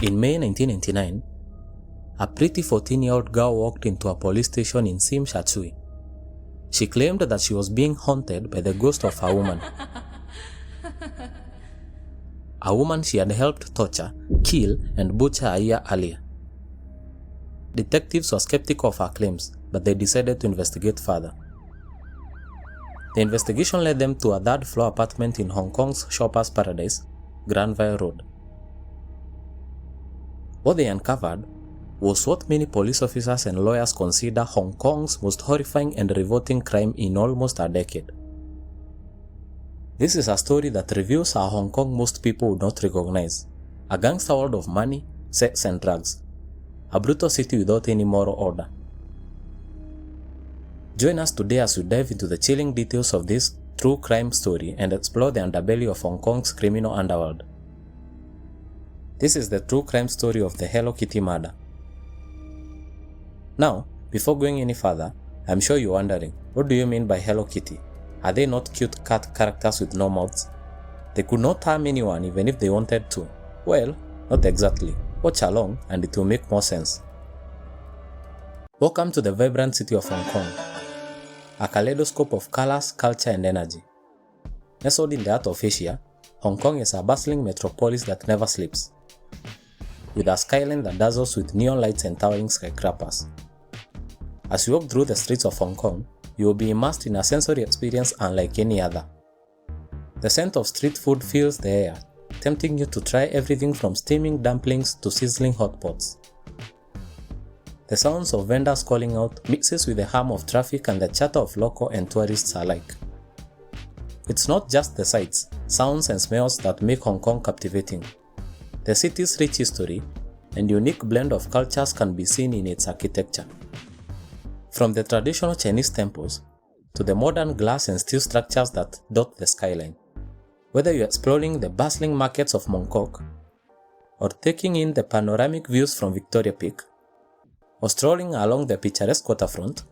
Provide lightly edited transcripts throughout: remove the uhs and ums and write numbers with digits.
In May 1999, a pretty 14-year-old girl walked into a police station in Sim Shatui. She claimed that she was being haunted by the ghost of a woman. A woman she had helped torture, kill, and butcher a year earlier. Detectives were skeptical of her claims, but they decided to investigate further. The investigation led them to a third-floor apartment in Hong Kong's Shoppers Paradise, Granville Road. What they uncovered was what many police officers and lawyers consider Hong Kong's most horrifying and revolting crime in almost a decade. This is a story that reveals how Hong Kong most people would not recognize: a gangster world of money, sex and drugs, a brutal city without any moral order. Join us today as we dive into the chilling details of this true crime story and explore the underbelly of Hong Kong's criminal underworld. This is the true crime story of the Hello Kitty murder. Now, before going any further, I'm sure you're wondering, what do you mean by Hello Kitty? Are they not cute cat characters with no mouths? They could not harm anyone even if they wanted to. Well, not exactly. Watch along and it will make more sense. Welcome to the vibrant city of Hong Kong, a kaleidoscope of colors, culture and energy. Nestled in the heart of Asia, Hong Kong is a bustling metropolis that never sleeps, with a skyline that dazzles with neon lights and towering skyscrapers. As you walk through the streets of Hong Kong, you will be immersed in a sensory experience unlike any other. The scent of street food fills the air, tempting you to try everything from steaming dumplings to sizzling hot pots. The sounds of vendors calling out mixes with the hum of traffic and the chatter of local and tourists alike. It's not just the sights, sounds and smells that make Hong Kong captivating. The city's rich history and unique blend of cultures can be seen in its architecture. From the traditional Chinese temples to the modern glass and steel structures that dot the skyline. Whether you're exploring the bustling markets of Mong Kok, or taking in the panoramic views from Victoria Peak, or strolling along the picturesque waterfront,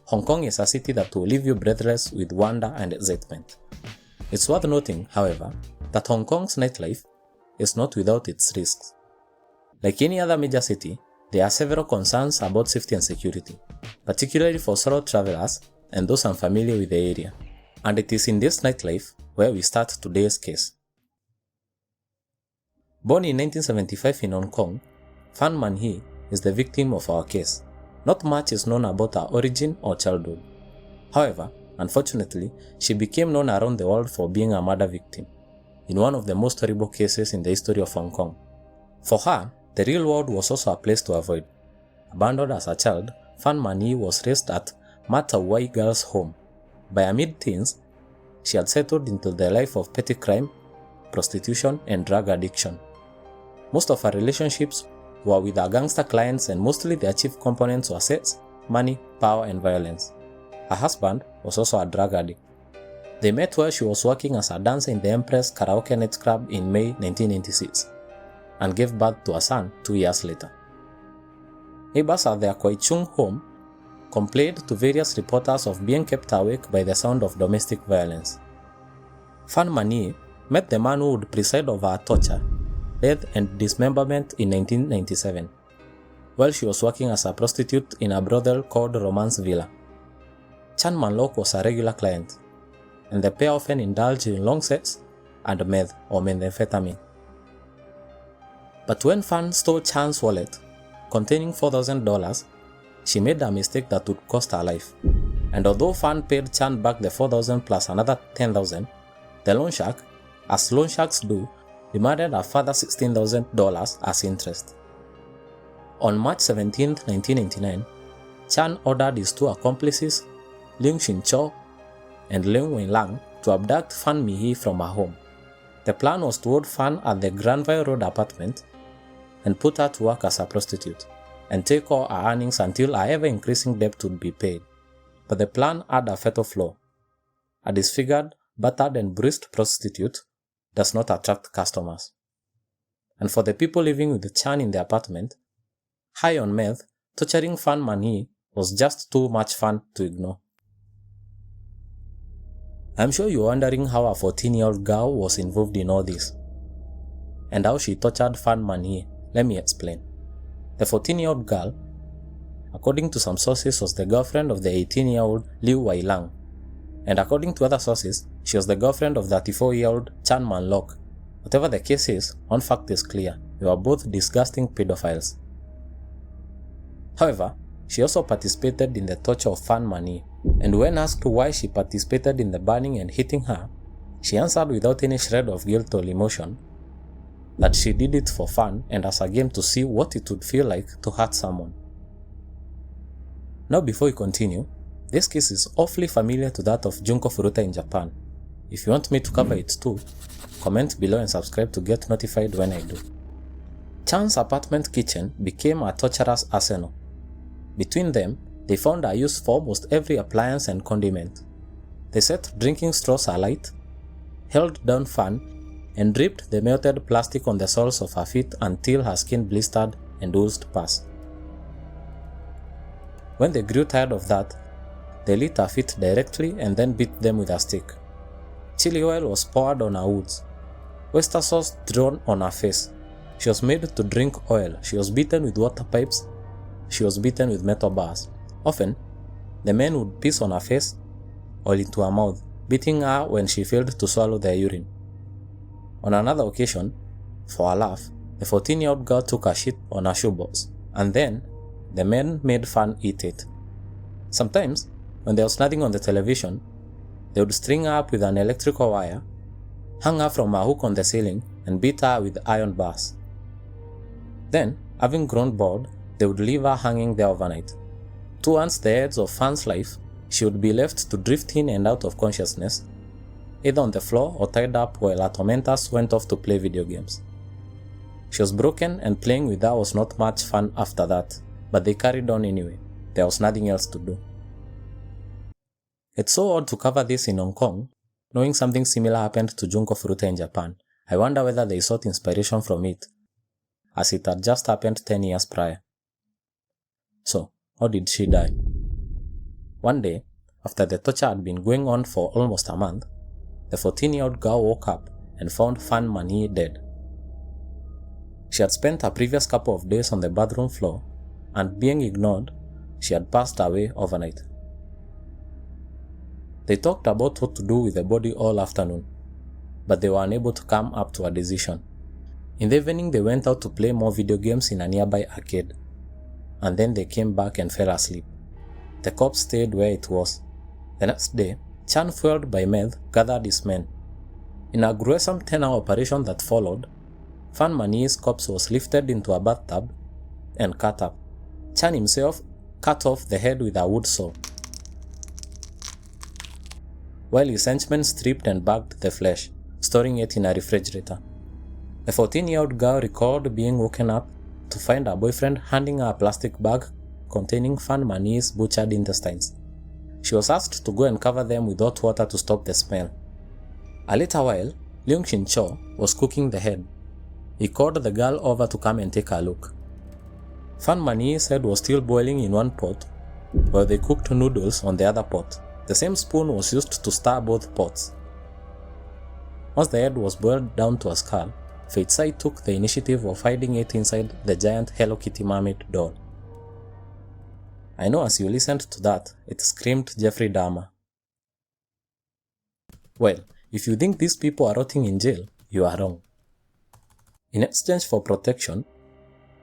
Hong Kong is a city that will leave you breathless with wonder and excitement. It's worth noting, however, that Hong Kong's nightlife is not without its risks. Like any other major city, there are several concerns about safety and security, particularly for solo travelers and those unfamiliar with the area. And it is in this nightlife where we start today's case. Born in 1975 in Hong Kong, Fan Man Hee is the victim of our case. Not much is known about her origin or childhood. However, unfortunately, she became known around the world for being a murder victim in one of the most horrible cases in the history of Hong Kong. For her, the real world was also a place to avoid. Abandoned as a child, Fan Man Hee was raised at Mata Wai Girls' Home. By her mid-teens, she had settled into the life of petty crime, prostitution, and drug addiction. Most of her relationships were with her gangster clients, and mostly their chief components were sex, money, power, and violence. Her husband was also a drug addict. They met while she was working as a dancer in the Empress Karaoke Night Club in May 1996, and gave birth to a son 2 years later. Neighbors at their Kwai Chung home complained to various reporters of being kept awake by the sound of domestic violence. Fan Man Hee met the man who would preside over her torture, death and dismemberment in 1997, while she was working as a prostitute in a brothel called Romance Villa. Chan Man Lok was a regular client, and the pair often indulged in long sex and meth or methamphetamine. But when Fan stole Chan's wallet, containing $4,000, she made a mistake that would cost her life. And although Fan paid Chan back the $4,000 plus another $10,000, the loan shark, as loan sharks do, demanded a further $16,000 as interest. On March 17, 1999, Chan ordered his two accomplices, Leung Shin Cho and Leung Wei Lang, to abduct Fan Man Hee from her home. The plan was to hold Fan at the Granville Road apartment and put her to work as a prostitute, and take all her earnings until her ever-increasing debt would be paid. But the plan had a fatal flaw. A disfigured, battered and bruised prostitute does not attract customers. And for the people living with Chan in the apartment, high on meth, torturing Fan Man Hee was just too much fun to ignore. I'm sure you're wondering how a 14-year-old girl was involved in all this, and how she tortured Fan Man Hee Let me explain. The 14-year-old girl, according to some sources, was the girlfriend of the 18-year-old Liu Wailang, and according to other sources, she was the girlfriend of 34-year-old Chan Man-lok. Whatever the case is, one fact is clear: they were both disgusting pedophiles. However, she also participated in the torture of Fan Man-yi, and when asked why she participated in the burning and hitting her, she answered without any shred of guilt or emotion that she did it for fun and as a game to see what it would feel like to hurt someone. Now before we continue, this case is awfully familiar to that of Junko Furuta in Japan. If you want me to cover it too, comment below and subscribe to get notified when I do. Chan's apartment kitchen became a torturer's arsenal. Between them, they found a use for almost every appliance and condiment. They set drinking straws alight, held down Fan, and dripped the melted plastic on the soles of her feet until her skin blistered and oozed pus. When they grew tired of that, they lit her feet directly and then beat them with a stick. Chili oil was poured on her wounds. Oyster sauce drawn on her face. She was made to drink oil. She was beaten with water pipes. She was beaten with metal bars. Often, the men would piss on her face or into her mouth, beating her when she failed to swallow their urine. On another occasion, for a laugh, the 14-year-old girl took a shit on her shoebox, and then the men made Fan eat it. Sometimes, when there was nothing on the television, they would string her up with an electrical wire, hang her from a hook on the ceiling, and beat her with iron bars. Then, having grown bored, they would leave her hanging there overnight. Towards the edge of Fan's life, she would be left to drift in and out of consciousness, either on the floor or tied up while her tormentors went off to play video games. She was broken and playing with her was not much fun after that, but they carried on anyway. There was nothing else to do. It's so odd to cover this in Hong Kong, knowing something similar happened to Junko Furuta in Japan. I wonder whether they sought inspiration from it, as it had just happened 10 years prior. So, how did she die? One day, after the torture had been going on for almost a month, the 14-year-old girl woke up and found Fan Man-yi dead. She had spent her previous couple of days on the bathroom floor, and being ignored, she had passed away overnight. They talked about what to do with the body all afternoon, but they were unable to come up to a decision. In the evening, they went out to play more video games in a nearby arcade, and then they came back and fell asleep. The corpse stayed where it was. The next day, Chan, fueled by meth, gathered his men. In a gruesome 10-hour operation that followed, Fan Man-yi's corpse was lifted into a bathtub and cut up. Chan himself cut off the head with a wood saw, while his henchmen stripped and bagged the flesh, storing it in a refrigerator. The 14-year-old girl recalled being woken up to find her boyfriend handing her a plastic bag containing Fan Man-yi's butchered intestines. She was asked to go and cover them with hot water to stop the smell. A little while, Leung Shin-cho was cooking the head. He called the girl over to come and take a look. Fan Man-yi's head was still boiling in one pot, while they cooked noodles on the other pot. The same spoon was used to stir both pots. Once the head was boiled down to a skull, Fei-tsai took the initiative of hiding it inside the giant Hello Kitty mermaid doll. I know as you listened to that, it screamed Jeffrey Dahmer. Well, if you think these people are rotting in jail, you are wrong. In exchange for protection,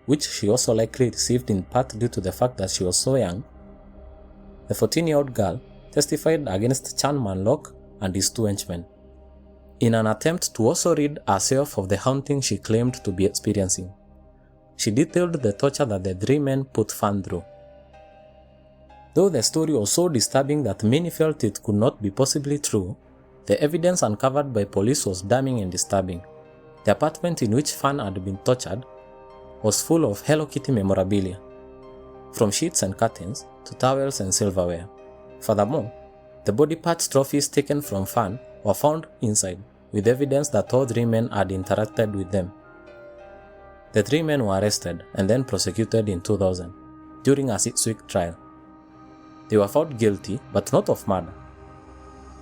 which she also likely received in part due to the fact that she was so young, the 14-year-old girl testified against Chan Man-lok and his two henchmen, in an attempt to also rid herself of the haunting she claimed to be experiencing. She detailed the torture that the three men put Fan through. Though the story was so disturbing that many felt it could not be possibly true, the evidence uncovered by police was damning and disturbing. The apartment in which Fan had been tortured was full of Hello Kitty memorabilia, from sheets and curtains to towels and silverware. Furthermore, the body parts trophies taken from Fan were found inside, with evidence that all three men had interacted with them. The three men were arrested and then prosecuted in 2000 during a 6-week trial. They were found guilty, but not of murder.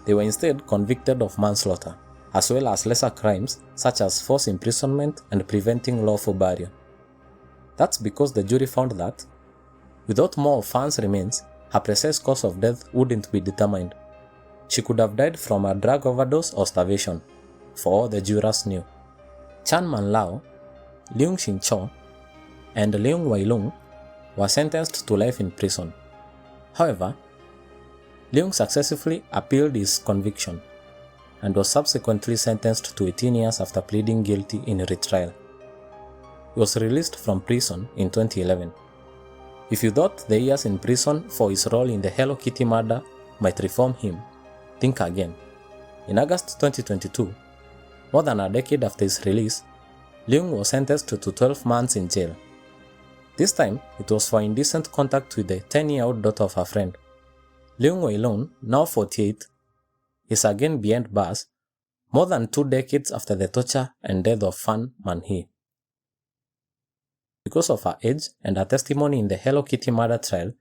They were instead convicted of manslaughter, as well as lesser crimes such as false imprisonment and preventing lawful burial. That's because the jury found that, without more of Fan's remains, her precise cause of death wouldn't be determined. She could have died from a drug overdose or starvation, for all the jurors knew. Chan Man Lao, Leung Shin Cho, and Leung Wai Lung were sentenced to life in prison. However, Leung successfully appealed his conviction and was subsequently sentenced to 18 years after pleading guilty in retrial. He was released from prison in 2011. If you thought the years in prison for his role in the Hello Kitty murder might reform him, think again. In August 2022, more than a decade after his release, Leung was sentenced to 12 months in jail. This time, it was for indecent contact with the 10-year-old daughter of her friend. Leung Wai Lung, now 48, is again behind bars more than 2 decades after the torture and death of Fan Man-hee. Because of her age and her testimony in the Hello Kitty murder trial,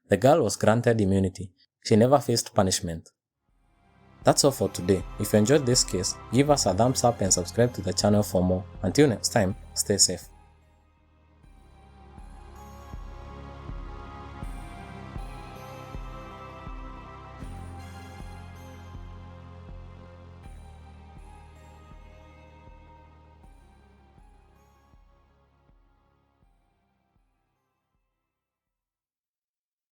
the girl was granted immunity. She never faced punishment. That's all for today. If you enjoyed this case, give us a thumbs up and subscribe to the channel for more. Until next time, stay safe.